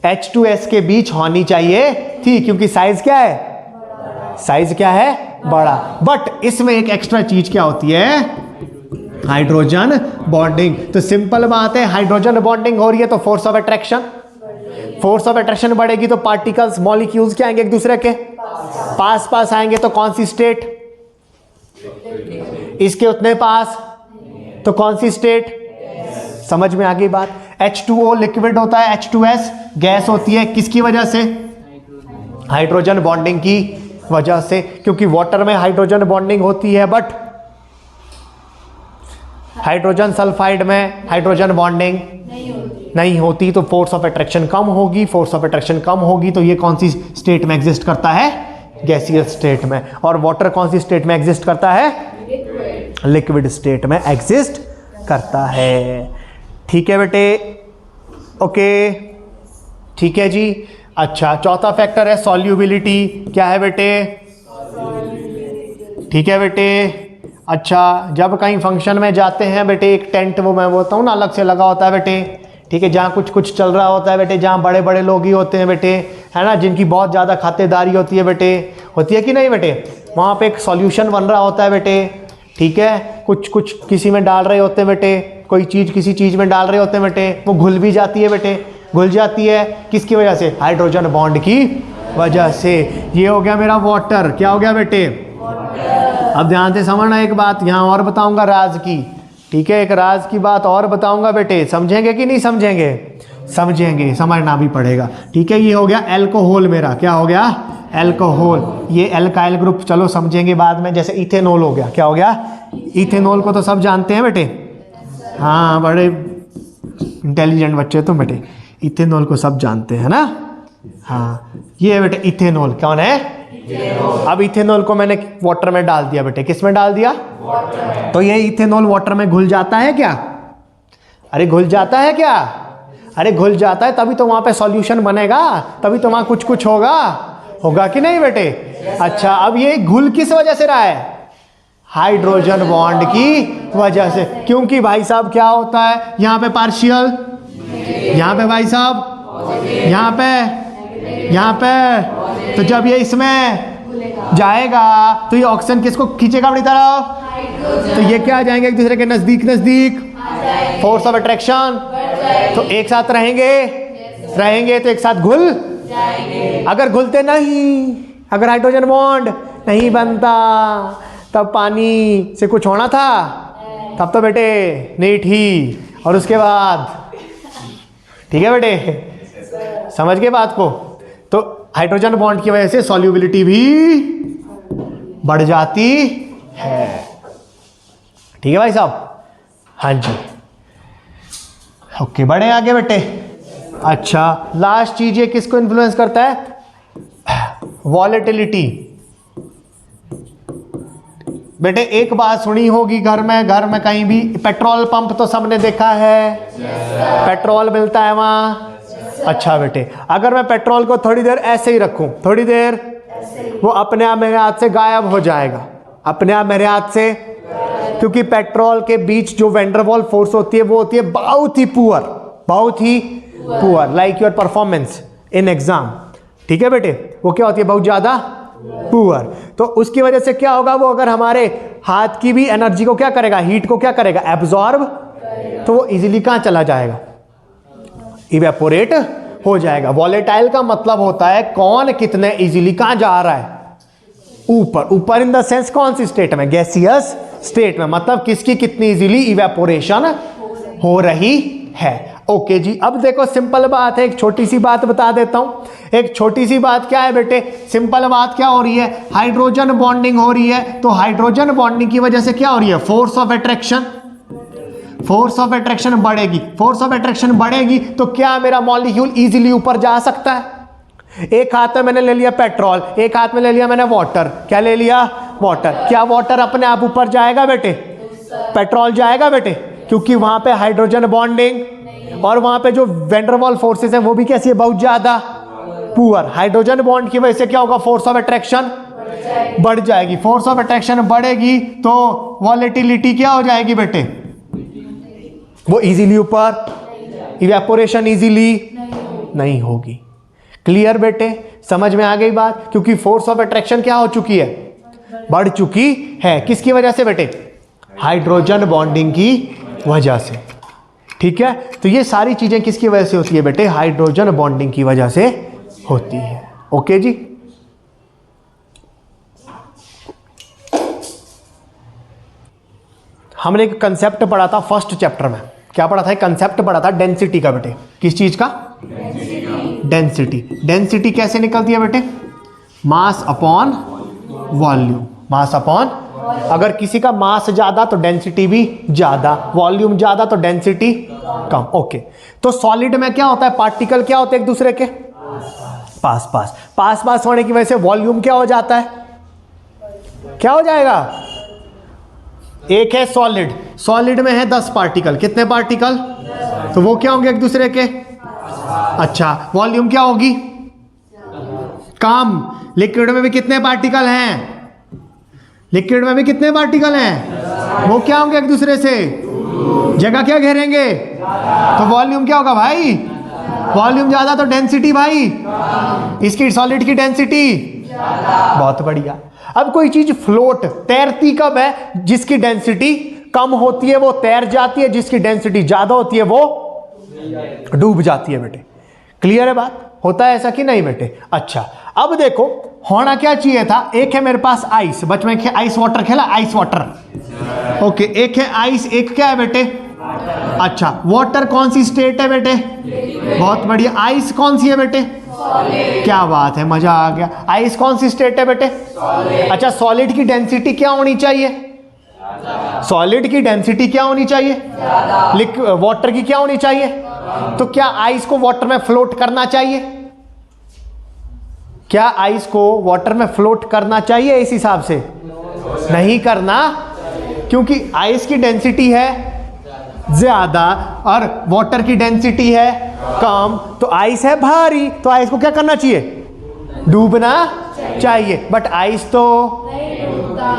H2S के बीच होनी चाहिए थी, क्योंकि साइज क्या है, साइज क्या है, बड़ा। बट इसमें एक एक्स्ट्रा चीज क्या होती है, हाइड्रोजन बॉन्डिंग। तो सिंपल बात है, हाइड्रोजन बॉन्डिंग हो रही है तो force of attraction, force of attraction बढ़ेगी तो पार्टिकल्स, मॉलिक्यूल्स क्या आएंगे, एक दूसरे के पास पास आएंगे, तो कौन सी स्टेट, इसके उतने पास, तो कौन सी स्टेट, समझ में आ गई बात। H2O लिक्विड होता है, H2S गैस होती है, किसकी वजह से? हाइड्रोजन बॉन्डिंग की वजह से, क्योंकि वाटर में हाइड्रोजन बॉन्डिंग होती है बट हाइड्रोजन सल्फाइड में हाइड्रोजन बॉन्डिंग नहीं होती, तो फोर्स ऑफ अट्रैक्शन कम होगी। फोर्स ऑफ अट्रैक्शन कम होगी तो ये कौन सी स्टेट में एग्जिस्ट करता है? गैसियस स्टेट में। और वाटर कौन सी स्टेट में एग्जिस्ट करता है? लिक्विड स्टेट में एग्जिस्ट करता है। ठीक है बेटे, ओके, ठीक है जी। अच्छा, चौथा फैक्टर है सॉल्युबिलिटी। क्या है बेटे? ठीक है बेटे। अच्छा, जब कहीं फंक्शन में जाते हैं बेटे, एक टेंट, वो मैं बोलता हूँ ना, अलग से लगा होता है बेटे, ठीक है, जहाँ कुछ कुछ चल रहा होता है बेटे, जहाँ बड़े बड़े लोग ही होते हैं बेटे, है ना, जिनकी बहुत ज़्यादा खातेदारी होती है बेटे, होती है कि नहीं बेटे, वहाँ पे एक सॉल्यूशन बन रहा होता है बेटे, ठीक है, कुछ कुछ किसी में डाल रहे होते हैं बेटे, कोई चीज़ किसी चीज़ में डाल रहे होते हैं बेटे, वो घुल भी जाती है बेटे, घुल जाती है, किसकी वजह से? हाइड्रोजन बॉन्ड की वजह से। ये हो गया मेरा वाटर। क्या हो गया बेटे? अब ध्यान से समझना एक बात, यहाँ और बताऊंगा राज की, ठीक है, एक राज की बात और बताऊंगा बेटे, समझेंगे कि नहीं समझेंगे? समझेंगे, समझना भी पड़ेगा, ठीक है। ये हो गया एल्कोहल मेरा। क्या हो गया? एल्कोहल। ये एल्काइल ग्रुप चलो समझेंगे बाद में, जैसे इथेनॉल हो गया। क्या हो गया? इथेनॉल को तो सब जानते हैं बेटे, हाँ, बड़े इंटेलिजेंट बच्चे तुम बेटे, इथेनॉल को सब जानते हैं ना। हाँ, ये है बेटे इथेनॉल। कौन है? अब इथेनॉल को मैंने वाटर में डाल दिया बेटे। किस में डाल दिया? वाटर। तो ये इथेनॉल वाटर में घुल जाता है क्या? अरे घुल जाता है क्या? अरे घुल जाता है, तभी तो वहां पे सॉल्यूशन बनेगा, तभी तो वहां कुछ कुछ होगा, होगा कि नहीं बेटे? अच्छा, अब ये घुल किस वजह से रहा है? हाइड्रोजन बॉन्ड की वजह से। क्योंकि भाई साहब क्या होता है, यहाँ पे पार्शियल, यहाँ पे भाई साहब, यहाँ पे, तो जब ये इसमें जाएगा तो ये ऑक्सीजन किसको खींचेगा अपनी तरफ? तो ये क्या आ जाएंगे एक दूसरे के नजदीक नजदीक, फोर्स ऑफ अट्रैक्शन, तो एक साथ रहेंगे तो एक साथ घुल जाएंगे। अगर घुलते नहीं, अगर हाइड्रोजन बॉन्ड नहीं बनता, तब पानी से कुछ होना था? तब तो बेटे नहीं थी। और उसके बाद, ठीक है बेटे, समझ गए बात को? तो हाइड्रोजन बॉन्ड की वजह से सॉल्युबिलिटी भी बढ़ जाती है। ठीक है भाई साहब? हाँ जी, ओके, बढ़े आगे बेटे। अच्छा, लास्ट चीज ये किसको इन्फ्लुएंस करता है? वॉलेटिलिटी। बेटे एक बात सुनी होगी, घर में कहीं भी पेट्रोल पंप तो सबने देखा है, पेट्रोल मिलता है वहां। अच्छा बेटे, अगर मैं पेट्रोल को थोड़ी देर ऐसे ही रखूं, थोड़ी देर, वो अपने आप मेरे हाथ से गायब हो जाएगा, अपने आप मेरे हाथ से, क्योंकि पेट्रोल के बीच जो वेंडरवॉल फोर्स होती है वो होती है बहुत ही poor, like your performance in exam. ठीक है बेटे, वो क्या होती है? बहुत ज्यादा पुअर। तो उसकी वजह से क्या होगा, वो अगर हमारे हाथ की भी एनर्जी को क्या करेगा, हीट को क्या करेगा, एब्जॉर्ब, तो वो इजीली कहां चला जाएगा? इवेपोरेट हो जाएगा। वॉलेटाइल का मतलब होता है कौन कितने इजीली कहां जा रहा है? ऊपर इन द सेंस कौन सी स्टेट में? गैसियस स्टेट में, मतलब किसकी कितनी इजीली इवेपोरेशन हो रही है। ओके जी, अब देखो सिंपल बात है, एक छोटी सी बात बता देता हूं। एक छोटी सी बात क्या है बेटे? सिंपल बात क्या हो रही है? हाइड्रोजन बॉन्डिंग हो रही है, तो हाइड्रोजन बॉन्डिंग की वजह से क्या हो रही है? Force of attraction, force of attraction बढ़ेगी। फोर्स ऑफ अट्रैक्शन बढ़ेगी तो क्या मेरा मॉलिक्यूल इजीली ऊपर जा सकता है? एक हाथ में मैंने ले लिया पेट्रोल, एक हाथ में ले लिया मैंने वाटर। क्या ले लिया? वाटर। क्या वाटर अपने आप ऊपर जाएगा बेटे? पेट्रोल जाएगा बेटे? क्योंकि वहां पे हाइड्रोजन बॉन्डिंग और वहां पे जो वेंडरवॉल फोर्सेस है वो भी कैसी है? बहुत ज्यादा पुअर। हाइड्रोजन बॉन्ड की वजह से क्या होगा? फोर्स ऑफ अट्रैक्शन बढ़ जाएगी। फोर्स ऑफ अट्रैक्शन बढ़ेगी तो वॉलेटिलिटी क्या हो जाएगी बेटे? वो इजीली ऊपर, इवेपोरेशन इजीली नहीं होगी। क्लियर बेटे? समझ में आ गई बात? क्योंकि फोर्स ऑफ अट्रैक्शन क्या हो चुकी है? बढ़ चुकी है। किसकी वजह से बेटे? हाइड्रोजन बॉन्डिंग की वजह से। ठीक है, तो ये सारी चीजें किसकी वजह से होती है बेटे? हाइड्रोजन बॉन्डिंग की वजह से होती है। ओके जी, हमने एक कंसेप्ट पढ़ा था फर्स्ट चैप्टर में। क्या पढ़ा था, कंसेप्ट पढ़ा था डेंसिटी का बेटे। किस चीज का? डेंसिटी। डेंसिटी कैसे निकलती है बेटे? Mass upon volume. Mass upon, अगर किसी का मास ज्यादा तो डेंसिटी भी ज्यादा, वॉल्यूम ज्यादा तो डेंसिटी कम। ओके, तो सॉलिड में क्या होता है, पार्टिकल क्या होते हैं एक दूसरे के पास पास। पास पास होने की वजह से वॉल्यूम क्या हो जाता है, क्या हो जाएगा? एक है सॉलिड, सॉलिड में है 10 पार्टिकल। कितने पार्टिकल? तो वो क्या होंगे एक दूसरे के? अच्छा, वॉल्यूम क्या होगी? कम। लिक्विड में भी कितने पार्टिकल हैं? लिक्विड में भी कितने पार्टिकल हैं? वो क्या होंगे एक दूसरे से? जगह क्या घेरेंगे? तो वॉल्यूम क्या होगा भाई? वॉल्यूम ज्यादा तो डेंसिटी भाई, इसकी सॉलिड की डेंसिटी बहुत बढ़िया। अब कोई चीज फ्लोट, तैरती कब है? जिसकी डेंसिटी कम होती है वो तैर जाती है, जिसकी डेंसिटी ज्यादा होती है वो डूब जाती है बेटे। क्लियर है बात? होता है ऐसा कि नहीं बेटे? अच्छा, अब देखो होना क्या चाहिए था, एक है मेरे पास आइस, बचपन में आइस वाटर खेला, आइस वाटर। ओके, एक है आइस, एक क्या है बेटे? अच्छा, वाटर कौन सी स्टेट है बेटे? बहुत बढ़िया। आइस कौन सी है बेटे? क्या बात है, मजा आ गया। आइस कौन सी स्टेट है बेटे? अच्छा, सॉलिड की डेंसिटी क्या होनी चाहिए? सॉलिड की डेंसिटी क्या होनी चाहिए? वाटर की क्या होनी चाहिए? तो क्या आइस को वाटर में फ्लोट करना चाहिए? क्या आइस को वाटर में फ्लोट करना चाहिए इस हिसाब से? नहीं करना, क्योंकि आइस की डेंसिटी है ज्यादा और वाटर की डेंसिटी है कम। तो आइस है भारी, तो आइस को क्या करना चाहिए? डूबना चाहिए। बट आइस तो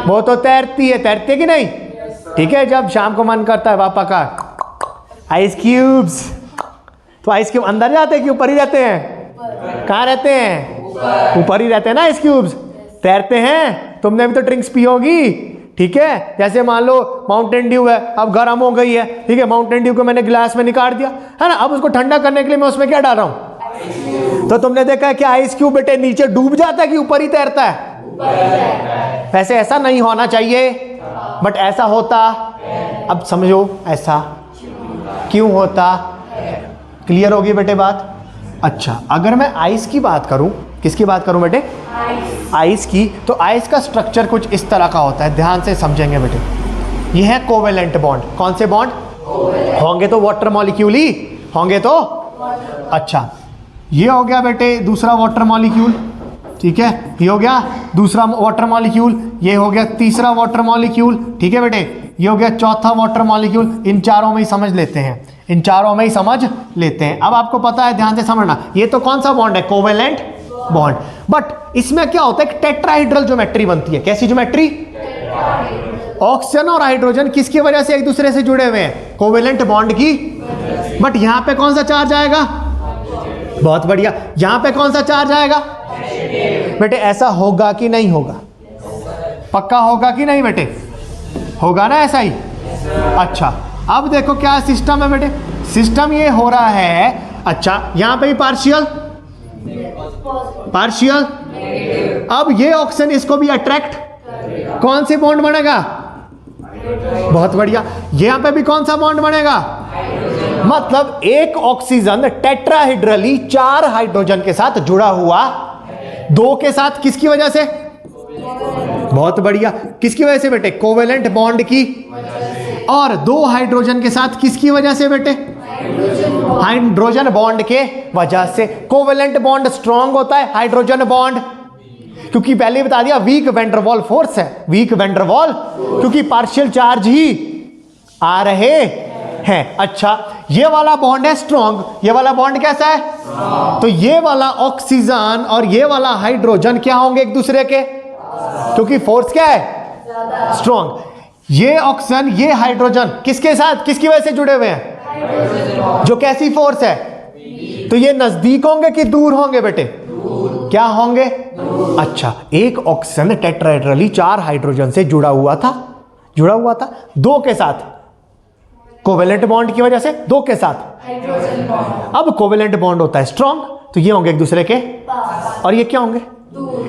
वो तो तैरती है, तैरती है कि नहीं? ठीक है, जब शाम को मन करता है पापा का आइस क्यूब्स, तो आइस क्यूब अंदर जाते हैं कि ऊपर ही रहते हैं? कहाँ रहते हैं? ऊपर ही रहते हैं ना आइस क्यूब्स। तैरते हैं। तुमने भी तो ड्रिंक्स पी होगी, ठीक है? जैसे मान लो माउंटेन ड्यू है, अब गर्म हो गई है, ठीक है? माउंटेन ड्यू को मैंने गिलास में निकाल दिया है ना, अब उसको ठंडा करने के लिए मैं उसमें क्या डाल रहा हूं? तो तुमने देखा है कि आइस क्यूब बेटे नीचे डूब जाता है कि ऊपर ही तैरता है? वैसे ऐसा नहीं होना चाहिए, बट ऐसा होता। अब समझो ऐसा क्यों होता। क्लियर होगी बेटे बात? अच्छा, अगर मैं आइस की बात करूं, किसकी बात करूं बेटे? आइस की। तो आइस का स्ट्रक्चर कुछ इस तरह का होता है, ध्यान से समझेंगे बेटे। ये है कोवेलेंट बॉन्ड। कौन से बॉन्ड होंगे? तो वाटर मॉलिक्यूल ही होंगे। तो अच्छा, ये हो गया बेटे दूसरा वाटर मॉलिक्यूल, ठीक है? ये हो गया दूसरा वाटर मॉलिक्यूल, ये हो गया तीसरा वाटर मॉलिक्यूल, ठीक है बेटे? ये हो गया चौथा वाटर मॉलिक्यूल। इन चारों में ही समझ लेते हैं, इन चारों में ही समझ लेते हैं। अब आपको पता है, ध्यान से समझना, ये तो कौन सा बॉन्ड है? Covalent bond. बट इसमें क्या होता है? टेट्राहेड्रल ज्योमेट्री बनती है। कैसी ज्योमेट्री? ऑक्सीजन और हाइड्रोजन किसकी वजह से एक दूसरे से जुड़े हुए हैं? कोवेलेंट बॉन्ड की। बट यहां पे कौन सा चार्ज आएगा? बहुत बढ़िया। यहां पे कौन सा चार्ज आएगा? बेटे ऐसा होगा कि नहीं होगा? पक्का होगा कि नहीं बेटे? होगा ना ऐसा ही? अच्छा, अब देखो क्या सिस्टम है बेटे। सिस्टम ये हो रहा है, अच्छा यहां पे भी पार्शियल पार्शियल। अब ये ऑक्सीजन इसको भी अट्रैक्ट, कौन सी बॉन्ड बनेगा? बहुत बढ़िया। यहां पे भी कौन सा बॉन्ड बनेगा? मतलब एक ऑक्सीजन टेट्राहेड्रली 4 हाइड्रोजन के साथ जुड़ा हुआ, 2 के साथ किसकी वजह से? बहुत बढ़िया। किसकी वजह से बेटे? कोवेलेंट बॉन्ड की। और 2 हाइड्रोजन के साथ किसकी वजह से बेटे? हाइड्रोजन बॉन्ड के वजह से। कोवेलेंट बॉन्ड स्ट्रांग होता है, हाइड्रोजन बॉन्ड, क्योंकि पहले बता दिया वीक वैन डर वाल फोर्स है, वीक वैन डर वाल, क्योंकि पार्शियल चार्ज ही आ रहे हैं। अच्छा, ये वाला बॉन्ड है स्ट्रांग, ये वाला बॉन्ड कैसा है? तो ये वाला ऑक्सीजन और ये वाला हाइड्रोजन क्या होंगे एक दूसरे के? क्योंकि फोर्स क्या है? स्ट्रांग। ये ऑक्सीजन ये हाइड्रोजन किसके साथ, किसकी वजह से जुड़े हुए हैं? जो कैसी फोर्स है? तो ये नजदीक होंगे कि दूर होंगे बेटे? क्या होंगे? अच्छा, एक ऑक्सीजन टेट्राहेड्रली 4 हाइड्रोजन से जुड़ा हुआ था, 2 के साथ कोवेलेंट बॉन्ड की वजह से, 2 के साथ हाइड्रोजन बॉन्ड। अब कोवेलेंट बॉन्ड होता है स्ट्रांग, तो ये होंगे एक दूसरे के, और ये क्या होंगे?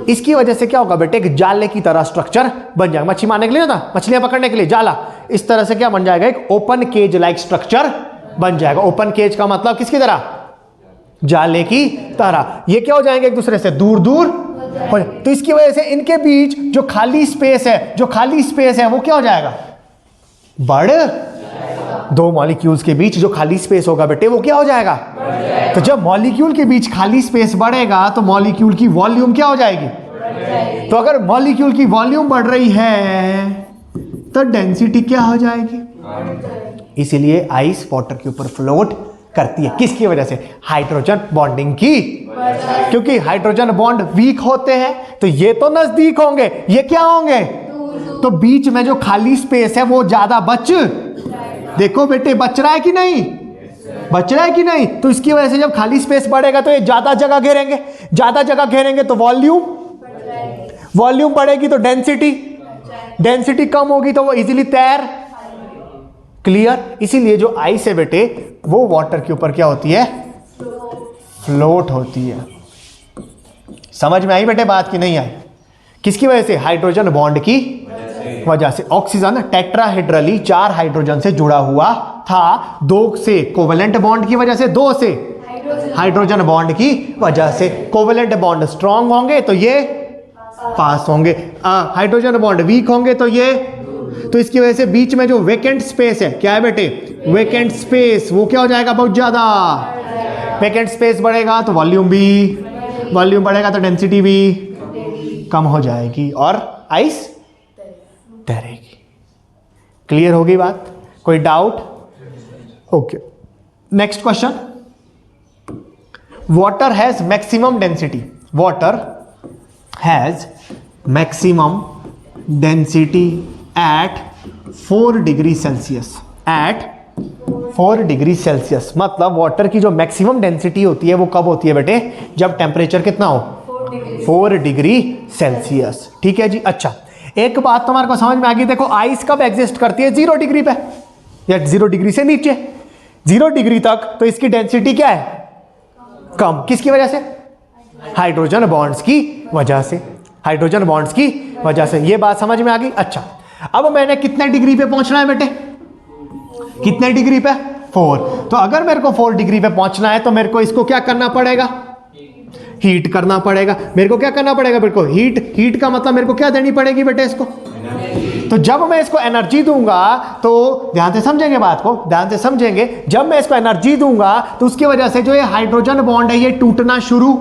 इसकी वजह से क्या होगा बेटे? एक जाले की तरह स्ट्रक्चर बन जाएगा। मच्छी मारने के लिए ना, मछलियां पकड़ने के लिए जाला, इस तरह से क्या बन जाएगा? एक ओपन केज लाइक स्ट्रक्चर बन जाएगा। ओपन केज का मतलब किसकी तरह, जाले की तरह। ये क्या हो जाएंगे, एक दूसरे से दूर दूर हो जाए। तो इसकी वजह से इनके बीच जो खाली स्पेस है, जो खाली स्पेस है वो क्या हो जाएगा, बढ़। दो मॉलिक्यूल्स के बीच जो खाली स्पेस होगा बेटे वो क्या हो जाएगा। तो जब मॉलिक्यूल के बीच खाली स्पेस बढ़ेगा तो मॉलिक्यूल की वॉल्यूम क्या हो जाएगी। तो अगर मॉलिक्यूल की वॉल्यूम बढ़ रही है तो डेंसिटी क्या हो जाएगी। इसीलिए आइस वाटर के ऊपर फ्लोट करती है, किसकी वजह से, हाइड्रोजन बॉन्डिंग की। क्योंकि हाइड्रोजन बॉन्ड वीक होते हैं तो ये तो नजदीक होंगे, ये क्या होंगे, तो बीच में जो खाली स्पेस है वो ज्यादा बच, देखो बेटे बच रहा है कि नहीं, बच रहा है कि नहीं। तो इसकी वजह से जब खाली स्पेस बढ़ेगा तो ये ज्यादा जगह घेरेंगे, ज्यादा जगह घेरेंगे तो वॉल्यूम बढ़ेगी तो डेंसिटी कम होगी तो वो इजीली तैर। क्लियर। इसीलिए जो आइस है बेटे वो वाटर के ऊपर क्या होती है, फ्लोट होती है। समझ में आई बेटे बात की नहीं आई, किसकी वजह से, हाइड्रोजन बॉन्ड की वजह से। ऑक्सीजन टेट्राहेड्रली 4 हाइड्रोजन से जुड़ा हुआ था, 2 से कोवेलेंट बॉन्ड की वजह से, 2 से हाइड्रोजन बॉन्ड की वजह से। कोवेलेंट बॉन्ड स्ट्रांग होंगे तो ये पास होंगे, हाइड्रोजन बॉन्ड वीक होंगे तो ये। तो इसकी वजह से बीच में जो वेकेंट स्पेस है, क्या है बेटे, वेकेंट स्पेस, वो क्या हो जाएगा, बहुत ज्यादा। वेकेंट स्पेस बढ़ेगा तो वॉल्यूम बढ़ेगा तो डेंसिटी भी कम हो जाएगी और आइस तैरेगी। क्लियर होगी बात, कोई doubt. Okay, next question. Water has maximum density, water has maximum density at 4 degree Celsius, at 4 degree Celsius. मतलब वाटर की जो मैक्सिमम डेंसिटी होती है वो कब होती है बेटे, जब टेम्परेचर कितना हो, 4 डिग्री सेल्सियस। ठीक है जी। अच्छा, एक बात तुम्हारे को समझ में आ गई। देखो आइस कब एग्जिस्ट करती है, 0 डिग्री पे या 0 डिग्री से नीचे, 0 डिग्री तक। तो इसकी डेंसिटी क्या है, कम। किसकी वजह से, हाइड्रोजन बॉन्ड्स की वजह से, हाइड्रोजन बॉन्ड्स की वजह से। ये बात समझ में आ गई। अच्छा, अब मैंने कितने डिग्री पे पहुंचना है बेटे, कितने डिग्री पे, 4। तो अगर मेरे को 4 डिग्री पे पहुंचना है तो मेरे को इसको क्या करना पड़ेगा, हीट करना पड़ेगा। मेरे को क्या करना पड़ेगा बेटे को, हीट का मतलब मेरे को क्या देनी पड़ेगी बेटे इसको। तो जब मैं इसको एनर्जी दूंगा, तो ध्यान से समझेंगे बात को, ध्यान से समझेंगे। जब मैं इसको एनर्जी दूंगा तो उसकी वजह से जो ये हाइड्रोजन बॉन्ड है ये टूटना शुरू,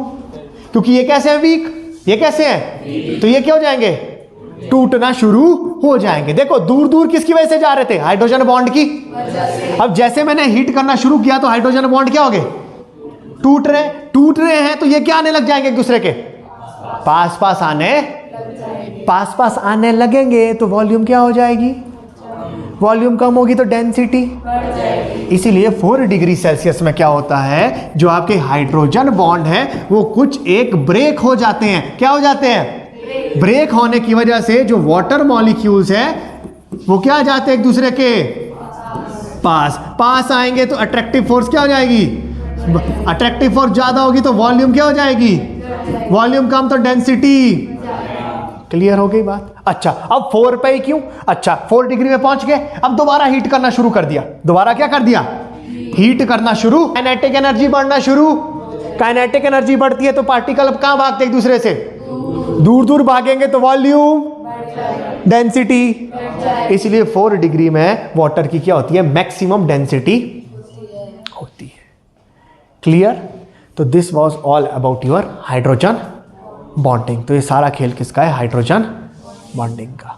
क्योंकि ये कैसे है, वीक, ये कैसे है, तो ये क्या हो जाएंगे, टूटना शुरू हो जाएंगे। देखो दूर दूर किसकी वजह से जा रहे थे, हाइड्रोजन बॉन्ड की। अब जैसे मैंने हीट करना शुरू किया तो हाइड्रोजन बॉन्ड क्या हो गए, टूट रहे हैं। तो ये क्या आने लग जाएंगे, एक दूसरे के पास पास आने लगेंगे तो वॉल्यूम क्या हो जाएगी, वॉल्यूम कम होगी तो डेंसिटी। इसीलिए 4 डिग्री सेल्सियस में क्या होता है, जो आपके हाइड्रोजन बॉन्ड है वो कुछ एक ब्रेक हो जाते हैं। क्या हो जाते हैं, ब्रेक होने की वजह से जो वाटर मॉलिक्यूल्स है वो क्या आ जाते हैं, एक दूसरे के पास आएंगे तो अट्रैक्टिव फोर्स क्या हो जाएगी, अट्रैक्टिव फोर्स ज्यादा होगी तो वॉल्यूम क्या हो जाएगी, वॉल्यूम कम तो डेंसिटी। क्लियर हो गई बात। अच्छा, अब 4 पे ही क्यों, अच्छा 4 डिग्री में पहुंच गए, अब दोबारा हीट करना शुरू कर दिया, दोबारा क्या कर दिया, हीट करना शुरू, काइनेटिक एनर्जी बढ़ना शुरू। काइनेटिक एनर्जी बढ़ती है तो पार्टिकल अब कहां भागते, एक दूसरे से दूर दूर भागेंगे तो वॉल्यूम, डेंसिटी। इसलिए 4 डिग्री में वाटर की क्या होती है, मैक्सिमम डेंसिटी होती है। क्लियर। तो this was all about your hydrogen bonding. तो ये सारा खेल किसका है, हाइड्रोजन बॉन्डिंग का।